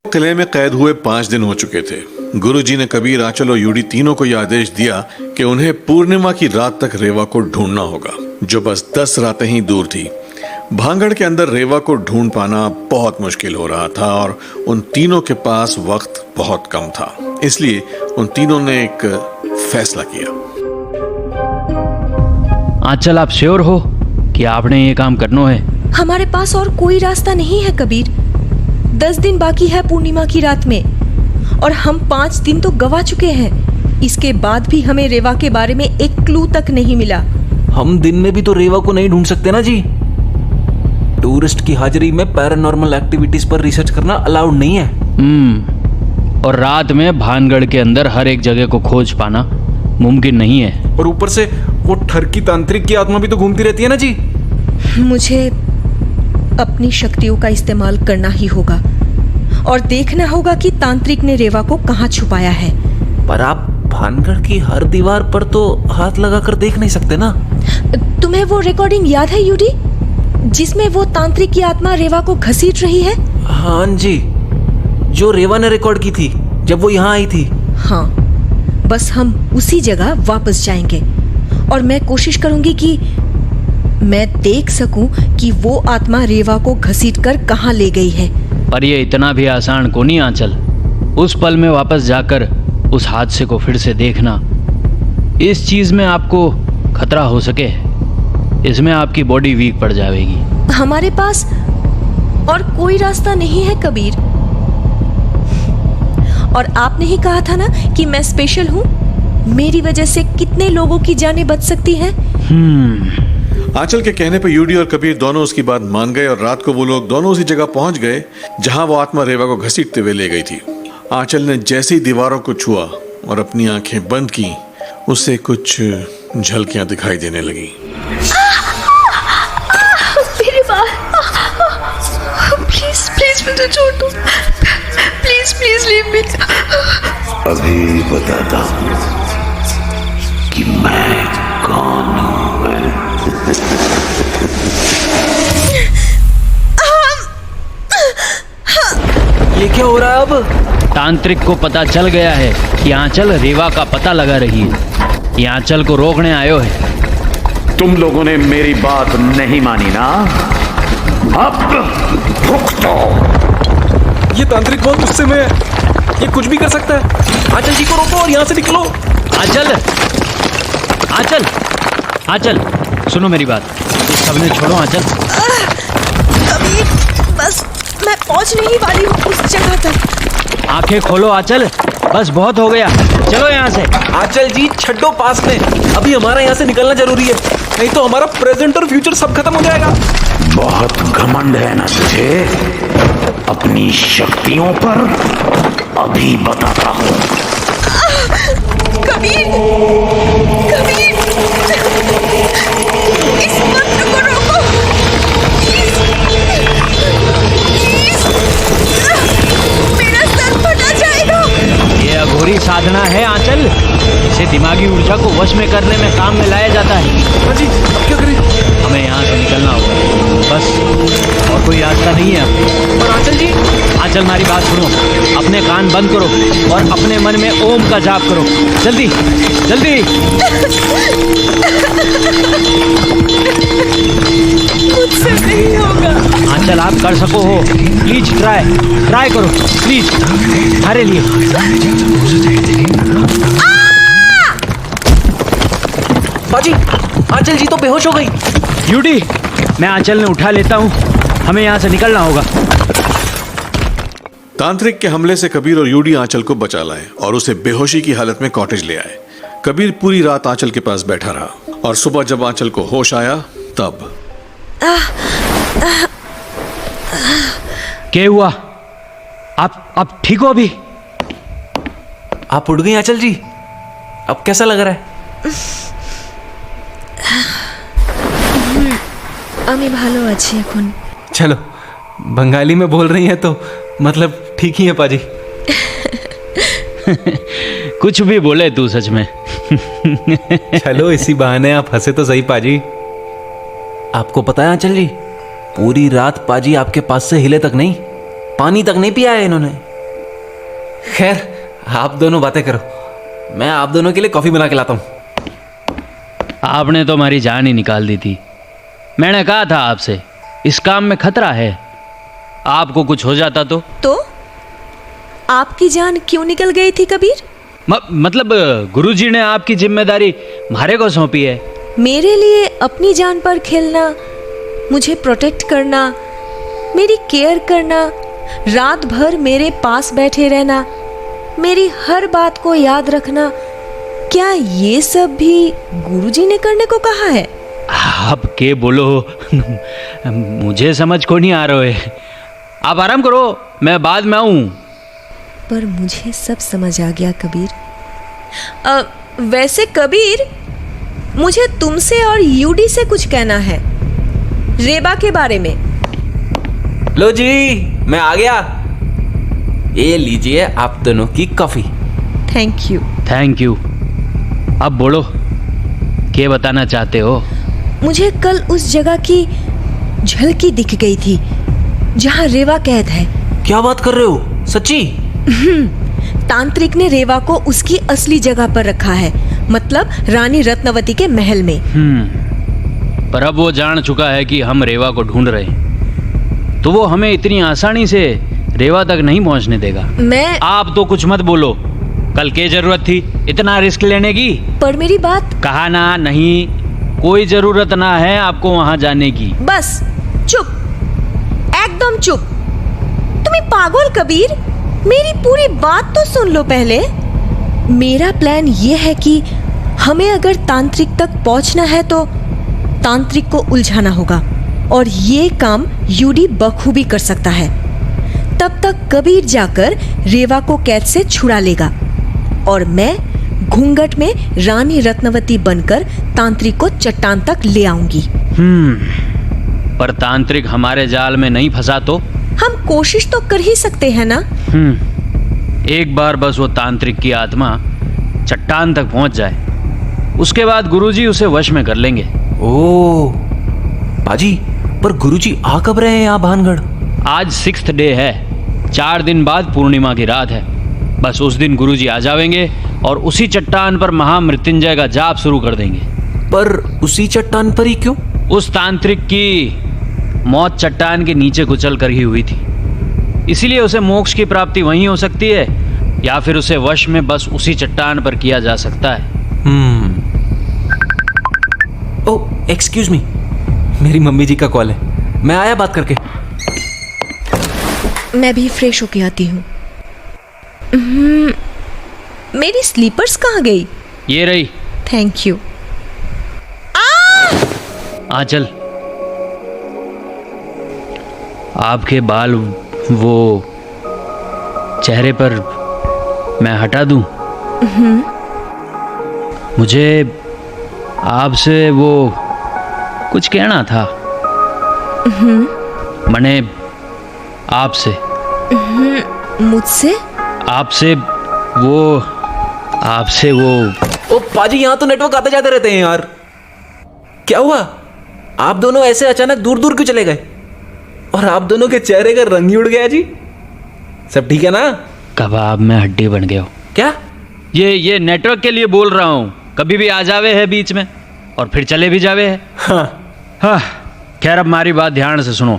किले में कैद हुए 5 दिन हो चुके थे। गुरुजी ने कबीर, आंचल और यूडी तीनों को यह आदेश दिया कि उन्हें पूर्णिमा की रात तक रेवा को ढूंढना होगा, जो बस 10 रातें ही दूर थी। भांगड़ के अंदर रेवा को ढूंढ पाना बहुत मुश्किल हो रहा था और उन तीनों के पास वक्त बहुत कम था। इसलिए उन तीनों ने एक फैसला किया। आंचल, आप श्योर हो कि आपने ये काम करना है? हमारे पास और कोई रास्ता नहीं है कबीर। 10 दिन बाकी है पूर्णिमा की रात में और हम 5 दिन तो गवा चुके हैं। इसके बाद भी हमें रेवा के बारे में एक क्लू तक नहीं मिला। हम दिन में भी तो रेवा को नहीं ढूंढ सकते ना जी। टूरिस्ट की हाजिरी में पैरानॉर्मल एक्टिविटीज पर रिसर्च करना अलाउड नहीं है। और रात में भानगढ़ के अंदर हर एक जगह को खोज पाना मुमकिन नहीं है। और ऊपर से वो ठरकी तांत्रिक की आत्मा भी तो घूमती रहती है ना जी। मुझे अपनी शक्तियों का इस्तेमाल करना ही होगा और देखना होगा कि तांत्रिक ने रेवा को कहाँ छुपाया है। पर आप भानगढ़ की हर दीवार पर तो हाथ लगाकर देख नहीं सकते ना। तुम्हें वो रिकॉर्डिंग याद है यूडी, जिसमें वो तांत्रिक की आत्मा रेवा को घसीट रही है? हाँ जी, जो रेवा ने रिकॉर्ड की थी जब वो यहाँ आई थी। हाँ, बस हम उसी जगह वापस जाएंगे और मैं कोशिश करूंगी कि मैं देख सकूं कि वो आत्मा रेवा को घसीटकर कहाँ ले गई है। पर ये इतना भी आसान को नहीं आंचल। उस पल में वापस जाकर उस हादसे को फिर से देखना, इस चीज में आपको खतरा हो सके, इसमें आपकी बॉडी वीक पड़ जाएगी। हमारे पास और कोई रास्ता नहीं है कबीर। और आपने ही कहा था ना कि मैं स्पेशल हूँ। मेरी वजह से कितने लोगों की जानें बच सकती हैं। आंचल के कहने पर यूडी और कबीर दोनों उसकी बात मान गए और रात को वो लोग दोनों उसी जगह पहुंच गए जहां वो आत्मा रेवा को घसीटते हुए ले गई थी। आंचल ने जैसे ही दीवारों को छुआ और अपनी आंखें बंद की, उससे कुछ झलकियां दिखाई देने लगी। मेरे बाल, प्लीज प्लीज मुझे छोड़ दो, प्लीज प्लीज लीव मी। अभी बताता हूँ कि मैं कौन हूँ। ये क्या हो रहा है अब? तांत्रिक को पता चल गया है कि आंचल रेवा का पता लगा रही है। ये आंचल को रोकने आयो है। तुम लोगों ने मेरी बात नहीं मानी ना, अब भुगतो। ये तांत्रिक बहुत गुस्से में है, ये कुछ भी कर सकता है। आंचल जी को रोको और यहाँ से निकलो। आंचल, आंचल, आंचल, सुनो मेरी बात। इस सबने छोड़ो आंचल। कबीर, बस मैं पहुंच नहीं वाली हूँ उस जगह तक। आंखें खोलो आंचल, बस बहुत हो गया, चलो यहाँ से। आंचल जी छड्डो पास में, अभी हमारा यहाँ से निकलना जरूरी है, नहीं तो हमारा प्रेजेंट और फ्यूचर सब खत्म हो जाएगा। बहुत घमंड है ना तुझे अपनी शक्तियों पर? अभी बताता हूँ। कबीर, कबीर, इस मंत्र को रोको, प्लीज, प्लीज। मेरा सर फटा जाएगा। ये अघोरी साधना है आंचल, इसे दिमागी ऊर्जा को वश में करने में काम में लाया जाता है। हाँ जी, अब क्या करें? हमें यहाँ से निकलना होगा, बस और कोई रास्ता नहीं है अब। और आंचल जी? आंचल, हमारी बात सुनो, अपने कान बंद करो और अपने मन में ओम का जाप करो। जल्दी जल्दी। मुझसे नहीं होगा। आंचल, आप कर सको हो, प्लीज ट्राई करो प्लीज, हमारे लिए। बाजी, आंचल जी तो बेहोश हो गई। यूडी, मैं आंचल ने उठा लेता हूँ, हमें यहाँ से निकलना होगा। तांत्रिक के हमले से कबीर और यूडी आंचल को बचा लाए और उसे बेहोशी की हालत में कॉटेज ले आए। कबीर पूरी रात आंचल के पास बैठा रहा और सुबह जब आंचल को होश आया तब। क्या हुआ? आप ठीक हो अभी? आप उठ गई आंचल जी, अब कैसा लग रहा है? আমি ভালো আছি এখন। चलो, बंगाली में बोल रही हैं तो मतलब ठीक ही है पाजी। कुछ भी बोले तू सच में। चलो इसी बहाने आप हंसे तो सही पाजी। आपको पता है आंचल जी, पूरी रात पाजी आपके पास से हिले तक नहीं, पानी तक नहीं पिया है इन्होंने। खैर आप दोनों बातें करो, मैं आप दोनों के लिए कॉफी बना के लाता हूँ। आपने तो हमारी जान ही निकाल दी थी। मैंने कहा था आपसे, इस काम में खतरा है, आपको कुछ हो जाता तो आपकी जान क्यों निकल गई थी कबीर? मतलब गुरुजी ने आपकी जिम्मेदारी म्हारे को सौंपी है। मेरे लिए अपनी जान पर खेलना, मुझे प्रोटेक्ट करना, मेरी केयर करना, रात भर मेरे पास बैठे रहना, मेरी हर बात को याद रखना, क्या ये सब भी गुरुजी ने करने को कहा है? आप के बोलो मुझे समझ को नहीं आ रहा है। आप आराम करो, मैं बाद में आऊं। पर मुझे सब समझ आ गया कबीर। वैसे कबीर, मुझे तुमसे और यूडी से कुछ कहना है, रेबा के बारे में। लो जी, मैं आ गया। ये लीजिए आप दोनों की coffee. Thank you. Thank you. अब बोलो, क्या बताना चाहते हो? मुझे कल उस जगह की झलकी दिख गई थी जहां रेवा कैद है। क्या बात कर रहे हो, सच्ची? तांत्रिक ने रेवा को उसकी असली जगह पर रखा है, मतलब रानी रत्नवती के महल में। पर अब वो जान चुका है कि हम रेवा को ढूंढ रहे हैं, तो वो हमें इतनी आसानी से रेवा तक नहीं पहुंचने देगा। आप तो कुछ मत बोलो, कल क्या जरूरत थी इतना रिस्क लेने की? पर मेरी बात। कहा ना, नहीं, कोई जरूरत ना है आपको वहां जाने की। बस चुप, एकदम चुप। तुम्हें पागल कबीर, मेरी पूरी बात तो सुन लो पहले। मेरा प्लान ये है कि हमें अगर तांत्रिक तक पहुंचना है तो तांत्रिक को उलझाना होगा, और ये काम यूडी बखूबी कर सकता है। तब तक कबीर जाकर रेवा को कैद से छुड़ा लेगा, और मैं घूंघट में रानी रत्नवती बनकर तांत्रिक को चट्टान तक ले आऊंगी। पर तांत्रिक हमारे जाल में नहीं फंसा तो? हम कोशिश तो कर ही सकते हैं ना। एक बार बस वो तांत्रिक की आत्मा चट्टान तक पहुंच जाए, उसके बाद गुरुजी उसे वश में कर लेंगे। ओ पाजी, पर गुरुजी आ कब रहे हैं यहाँ भानगढ़? आज 6th डे है, 4 दिन बाद पूर्णिमा की रात है। बस उस दिन गुरुजी आ जाएंगे और उसी चट्टान पर महामृत्युंजय का जाप शुरू कर देंगे। पर उसी चट्टान पर ही क्यों? उस तांत्रिक की मौत चट्टान के नीचे कुचल कर ही हुई थी, इसीलिए उसे मोक्ष की प्राप्ति वहीं हो सकती है, या फिर उसे वश में बस उसी चट्टान पर किया जा सकता है। ओह एक्सक्यूज मी, मेरी मम्मी जी का कॉल है, मैं आया बात करके। मैं भी फ्रेश होके आती हूँ। मेरी स्लीपर्स कहाँ गई? ये रही। Thank you. आंचल, आपके बाल वो चेहरे पर मैं हटा दूं? मुझे आपसे वो कुछ कहना था। मैंने आपसे। मुझसे? आपसे वो ओ पाजी, यहाँ तो नेटवर्क आते जाते रहते हैं यार। क्या हुआ, आप दोनों ऐसे अचानक दूर दूर क्यों चले गए? और आप दोनों के चेहरे का रंग ही उड़ गया जी। सब ठीक है ना? कबाब में हड्डी बन गए हो क्या? ये नेटवर्क के लिए बोल रहा हूँ, कभी भी आ जावे है बीच में और फिर चले भी जावे है। हाँ, खैर अब हमारी बात ध्यान से सुनो।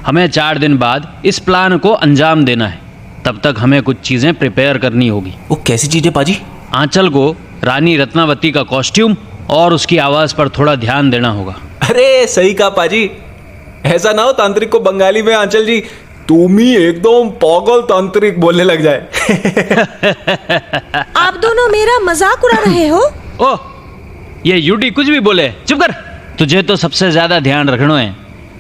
हमें 4 दिन बाद इस प्लान को अंजाम देना है, तब तक हमें कुछ चीजें प्रिपेयर करनी होगी। वो कैसी चीजें पाजी? आंचल को रानी रत्नावती का कॉस्ट्यूम और उसकी आवाज पर थोड़ा ध्यान देना होगा। अरे सही कहा पाजी, ऐसा ना हो तांत्रिक को बंगाली में आंचल जी तुम ही एकदम पागल तांत्रिक बोलने लग जाए। आप दोनों मेरा मजाक उड़ा रहे हो? ओह, ये यूडी कुछ भी बोले, चुप कर। तुझे तो सबसे ज्यादा ध्यान रखना है,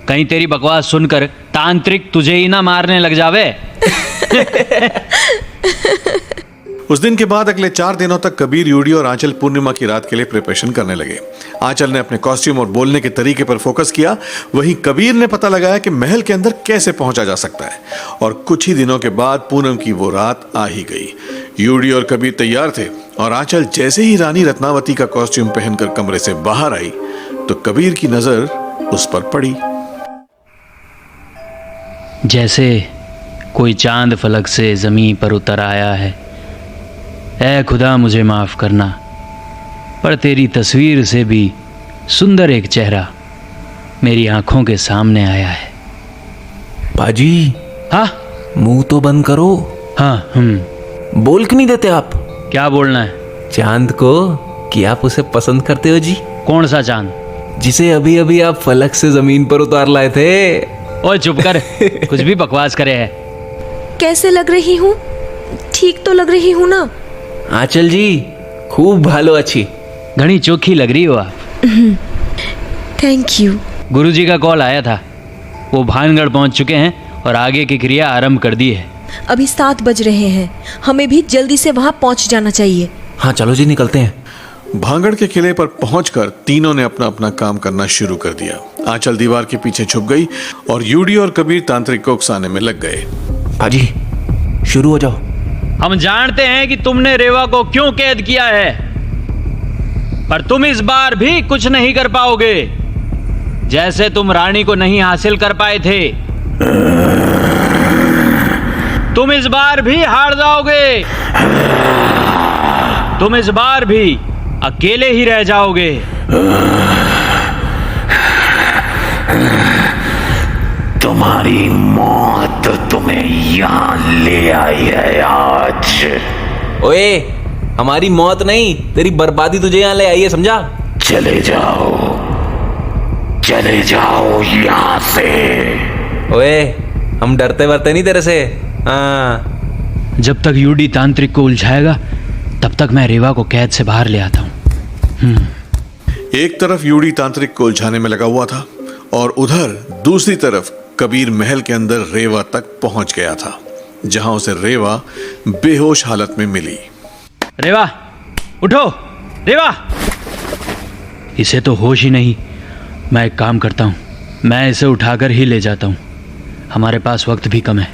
कहीं तेरी बकवास सुनकर तांत्रिक तुझे ही ना मारने लग जावे। उस दिन के बाद अगले 4 दिनों तक कबीर, यूडी और आंचल पूर्णिमा की रात के लिए प्रिपरेशन करने लगे। आंचल ने अपने कॉस्ट्यूम और बोलने के तरीके पर फोकस किया, वहीं कबीर ने पता लगाया कि महल के अंदर कैसे पहुंचा जा सकता है। और कुछ ही दिनों के बाद पूनम की वो रात आ ही गई। यूडी और कबीर तैयार थे और आंचल जैसे ही रानी रत्नावती का कॉस्ट्यूम पहनकर कमरे से बाहर आई तो कबीर की नजर उस पर पड़ी। जैसे कोई चांद फलक से ज़मीन पर उतर आया है। ऐ खुदा मुझे माफ़ करना, पर तेरी तस्वीर से भी सुंदर एक चेहरा मेरी आंखों के सामने आया है। पाजी, हाँ मुंह तो बंद करो। हाँ बोल क्यों नहीं देते आप? क्या बोलना है? चांद को कि आप उसे पसंद करते हो जी। कौन सा चांद? जिसे अभी अभी आप फलक से जमीन पर उतार लाए थे। ओए चुप कर, कुछ भी बकवास करे है। कैसे लग रही हूँ? ठीक तो लग रही हूँ ना? आंचल जी खूब भालो अच्छी। घनी चोखी लग रही हो आप। Thank you. गुरुजी का कॉल आया था, वो भानगढ़ पहुंच चुके हैं और आगे की क्रिया आरंभ कर दी है। अभी 7 बज रहे हैं, हमें भी जल्दी से वहां पहुंच जाना चाहिए। हाँ चलो जी, निकलते हैं। भांगड़ के किले पर पहुंचकर तीनों ने अपना अपना काम करना शुरू कर दिया। आंचल दीवार के पीछे छुप गई और यूडी और कबीर तांत्रिक को उकसाने में लग गए। पाजी शुरू हो जाओ। हम जानते हैं कि तुमने रेवा को क्यों कैद किया है, पर तुम इस बार भी कुछ नहीं कर पाओगे, जैसे तुम रानी को नहीं हासिल कर पाए थे। तुम इस बार भी हार जाओगे। तुम इस बार भी अकेले ही रह जाओगे। तुम्हारी मौत तुम्हें यहाँ ले आई है आज। ओए, हमारी मौत नहीं, तेरी बर्बादी तुझे यहाँ ले आई है, समझा? चले जाओ यहाँ से। ओए, हम डरते वरते नहीं तेरे से। हाँ, जब तक यूडी तांत्रिक को उलझाएगा तब तक मैं रेवा को कैद से बाहर ले आता हूँ। एक तरफ यूडी तांत्रिक को उलझाने में लगा हुआ था और उधर दूसरी तरफ कबीर महल के अंदर रेवा तक पहुंच गया था, जहां उसे रेवा बेहोश हालत में मिली। रेवा उठो, रेवा! इसे तो होश ही नहीं। मैं एक काम करता हूँ, मैं इसे उठाकर ही ले जाता हूँ, हमारे पास वक्त भी कम है।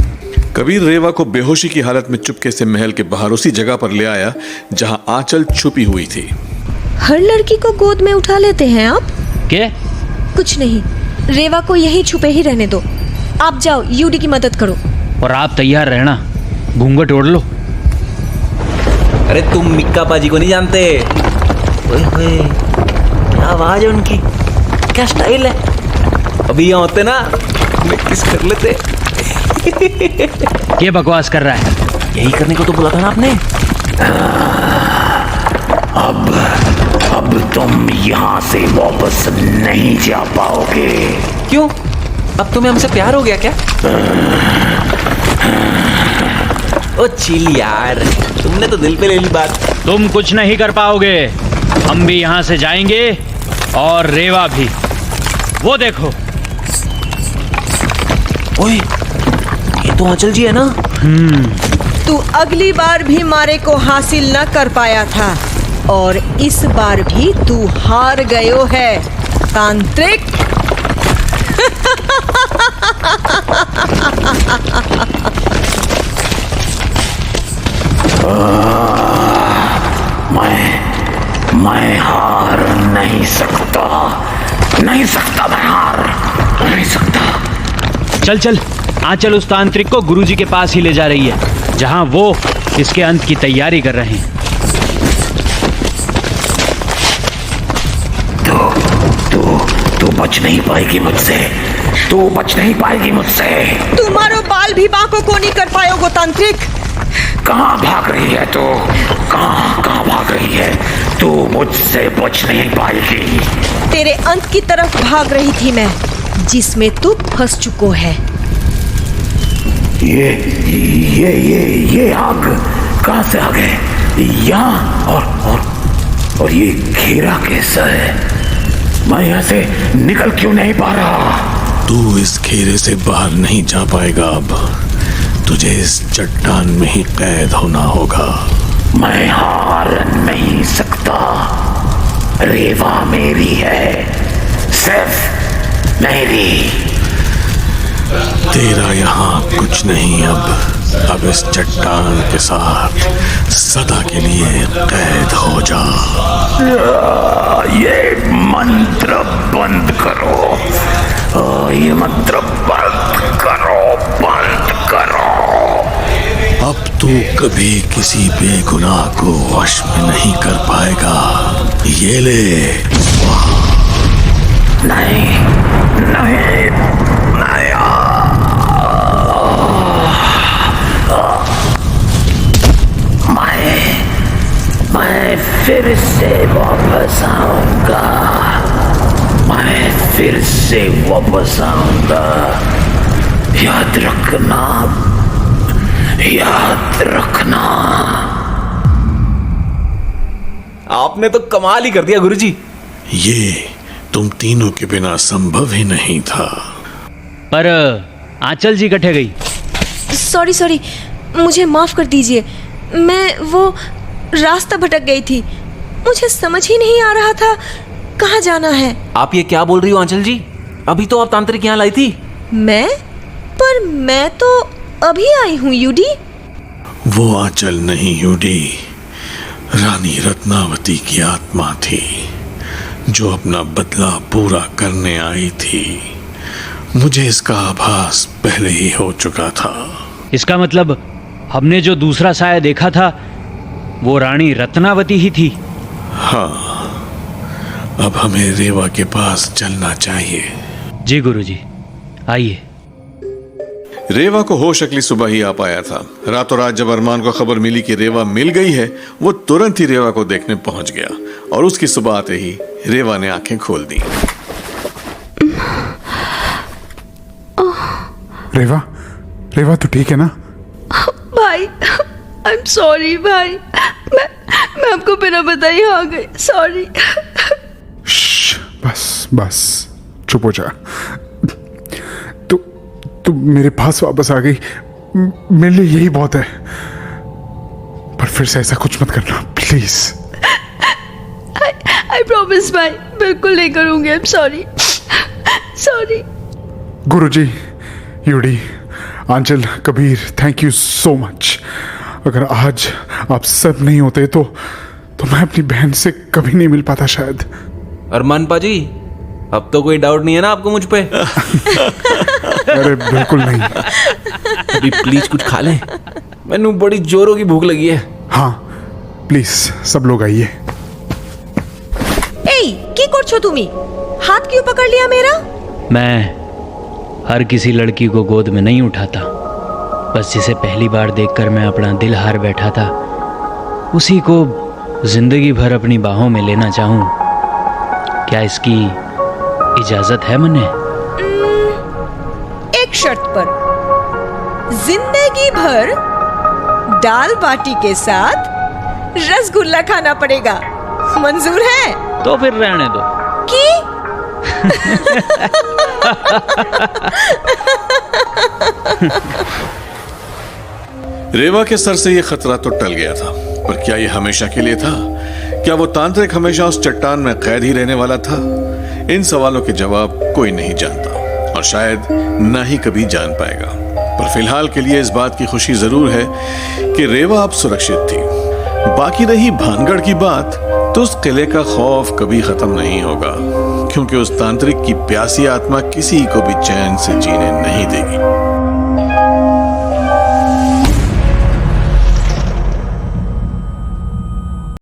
कबीर रेवा को बेहोशी की हालत में चुपके से महल के बाहर उसी जगह पर ले आया जहां आंचल छुपी हुई थी। हर लड़की को गोद में उठा लेते हैं आप? क्या? कुछ नहीं, रेवा को यहीं छुपे ही रहने दो। आप जाओ, यूडी की मदद करो। और आप तैयार रहना, घूंघट ओढ़ लो। अरे तुम मिक्का पाजी को नहीं जानते। ओए होए, क्या आवाज है उनकी, क्या स्टाइल है। अभी यहाँ होते ना, मैं किस कर लेते। ये बकवास कर रहा है। यही करने को तो बोला था ना आपने। अब तुम यहाँ से वापस नहीं जा पाओगे। क्यों? अब तुम्हें हमसे प्यार हो गया क्या? ओ चिल यार, तुमने तो दिल पे ले ली बात। तुम कुछ नहीं कर पाओगे, हम भी यहाँ से जाएंगे और रेवा भी। वो देखो। ओए, ये तो आंचल जी है ना। तू अगली बार भी मारे को हासिल न कर पाया था और इस बार भी तू हार गयो है तांत्रिक। मैं हार नहीं सकता, मैं हार नहीं सकता। चल चल, आंचल उस तांत्रिक को गुरुजी के पास ही ले जा रही है, जहां वो इसके अंत की तैयारी कर रहे हैं। तू बच नहीं पाएगी मुझसे, तू बच नहीं पाएगी मुझसे। तुम्हारो बाल भी बांकों को नहीं कर पाओगे तांत्रिक। कहाँ भाग रही है तू? कहाँ भाग रही है तू? मुझसे बच नहीं पाएगी। तेरे अंत की तरफ भाग रही थी मैं, जिसमें तू फंस चुको है। ये आग कहाँ से आ गए? यहाँ और ये घेरा कैसा है? मैं यहाँ से निकल क्यों नहीं पा रहा? तू इस घेरे से बाहर नहीं जा पाएगा। अब तुझे इस चट्टान में ही कैद होना होगा। मैं हार नहीं सकता। रेवा मेरी है, सिर्फ मेरी। तेरा यहाँ कुछ नहीं। अब इस चट्टान के साथ सदा के लिए कैद हो जा। ये मंत्र बंद करो। ये मंत्र बंद करो, बंद करो। अब तू कभी किसी बेगुनाह को वश में नहीं कर पाएगा। ये ले। नहीं नहीं नहीं। मैं फिर से वापस आऊंगा। मैं फिर से वापस आऊंगा। याद रखना, याद रखना। आपने तो कमाल ही कर दिया गुरुजी। ये तुम तीनों के बिना संभव ही नहीं था। पर आंचल जी कटे गई। सॉरी, मुझे माफ कर दीजिए। मैं वो रास्ता भटक गई थी। मुझे समझ ही नहीं आ रहा था कहाँ जाना है। आप ये क्या बोल रही हो आंचल जी? अभी तो आप तांत्रिक यहाँ लाई थी। पर मैं तो अभी आई हूँ यूडी। वो आंचल नहीं यूडी, रानी रत्नावती की आत्मा थी जो अपना बदला पूरा करने आई थी। मुझे इसका आभास पहले ही हो चुका था। इसका मतलब हमने जो दूसरा साया देखा था वो रानी रत्नावती ही थी। हाँ, अब हमें रेवा के पास चलना चाहिए। जी गुरुजी, आइए। रेवा को होश अगली सुबह ही आ पाया था। रातों रात जब अरमान को खबर मिली कि रेवा मिल गई है, वो तुरंत ही रेवा को देखने पहुंच गया और उसकी सुबह आते ही रेवा ने आंखें खोल दी। रेवा तो ठीक है ना? भाई, आई एम सॉरी भाई। मैं आपको बिना बताए आ गई। सॉरी। बस चुप हो जा। तू मेरे पास वापस आ गई, मेरे लिए यही बहुत है। पर फिर से ऐसा कुछ मत करना प्लीज। आई प्रॉमिस भाई, बिल्कुल नहीं करूंगी। I am sorry. गुरुजी, यूडी, Aanchal, Kabir, thank you so much. अगर आज आप सब नहीं होते तो मैं अपनी बहन से कभी नहीं मिल पाता शायद। अरमान पाजी, अब तो कोई डाउट नहीं है ना आपको मुझ पे? अरे बिल्कुल नहीं। अभी प्लीज कुछ खा लें, मैनू बड़ी जोरों की भूख लगी है। हाँ प्लीज सब लोग आइए। की करछो तुमी? हाथ क्यों पकड़ लिया मेरा? मैं हर किसी लड़की को गोद में नहीं उठाता, बस जिसे पहली बार देखकर मैं अपना दिल हार बैठा था उसी को जिंदगी भर अपनी बाहों में लेना चाहूं। क्या इसकी इजाजत है मने? एक शर्त पर। जिंदगी भर दाल बाटी के साथ रसगुल्ला खाना पड़ेगा। मंजूर है? तो फिर रहने दो। की? रेवा के सर से यह खतरा तो टल गया था, पर क्या यह हमेशा के लिए था? क्या वो तांत्रिक हमेशा उस चट्टान में कैद ही रहने वाला था? इन सवालों के जवाब कोई नहीं जानता और शायद ना ही कभी जान पाएगा। पर फिलहाल के लिए इस बात की खुशी जरूर है कि रेवा अब सुरक्षित थी। बाकी रही भानगढ़ की बात, तो उस किले का खौफ कभी खत्म नहीं होगा, क्योंकि उस तांत्रिक की प्यासी आत्मा किसी को भी चैन से जीने नहीं देगी।